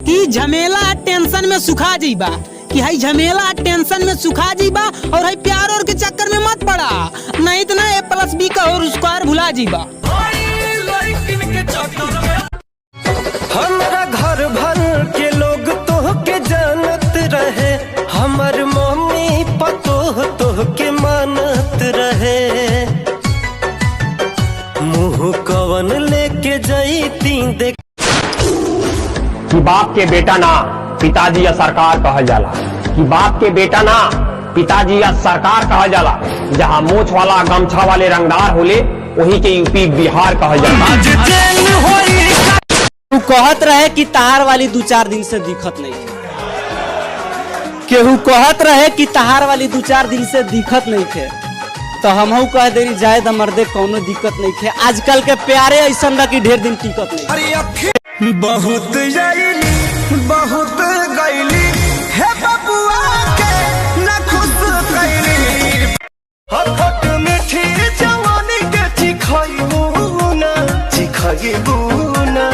कि झमेला टेंशन में सुखा जीबा, कि हई झमेला टेंशन में सुखा जीबा और हई प्यार और के चक्कर में मत पड़ा, नहीं तो ना A+B का और स्क्वायर भुला जीबा। हमारा घर भर के लोग तोह के जानत रहे, हमर मम्मी पतोह तोह के मानत रहे। मुँह कवन लेके जईती देख कि बाप के बेटा ना पिताजी या सरकार कहल जाला, कि बाप के बेटा ना पिताजी या सरकार कहल जाला। जहाँ मोछ वाला गमछा वाले रंगदार होले वही के यूपी बिहार कहल जाला। तू कहत रहे कि तहार वाली 2-4 दिन से दिखत नहीं थे, केहू कहत रहे कि तहार वाली 2-4 दिन से दिखत नहीं थे, तो हमहू कह देरी जाए द मर्दे कौनो दिक्कत नहीं थे। आजकल के प्यारे ऐसा बा कि ढेर दिन टिकत नहीं। बहुत जाइली बहुत गईली हे बबुआ के न खुश कैली, हथक मीठी जवानी के चिखइबू ना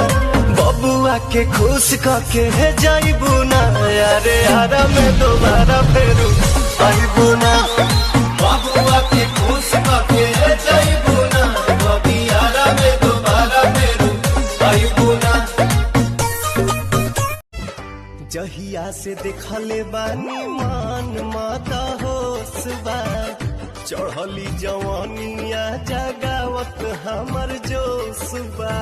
बबुआ के खुश करके है जाइबू ना। अरे हरा में दोबारा फेरू आइबू ना, बबुआ के खुश करके है जाइबू ना, बबी हरा में दोबारा फेरू आइबू ना। जहिया से देखले बानी मान माता होश बा, चढ़ली जवानिया जगावत हमर जोश बा।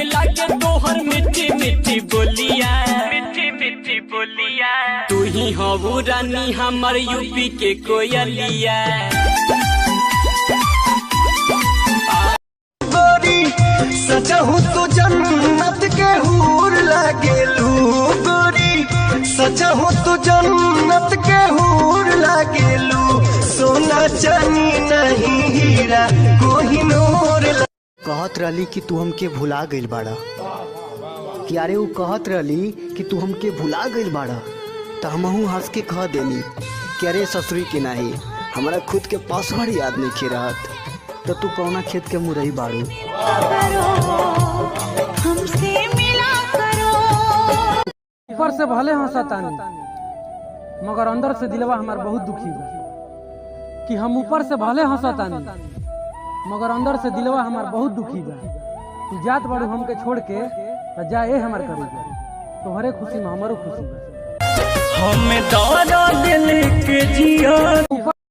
लागे तोहर मीठी मीठी बोलिया, मीठी मीठी बोलिया। तू ही हो रानी हमर यूपी के कोयलिया। सचहु तो जन्नत के हूर लागेलू गोरी, सचहु तो जन्नत के हूर लागेलू। सोना चांदी नहीं हीरा कोहिनूर। कहत रहली कि तू हमके भुला गइल बाड़ा, कि अरे वो कहत रहली कि तू हमके भुला गइल बाड़ा, तो हमहू हंस के कह देनी कि अरे ससुरी के नाही, हमारा खुद के पासवर्ड याद नहीं खे रहत, तो तू कौना खेत के मुरई बाड़ू। ऊपर से भले हंसतानी मगर अंदर से दिलवा हमार बहुत दुखी बा, कि हम ऊपर से भले हंसतानी मगर अंदर से दिलवा हमार बहुत दुखी बा। तू जात बाड़ू हमके छोड़ के तो जाए हमार करेगा, तोहरे खुशी में हमारो खुशी बा। हमें दौड़ा दिल के जिया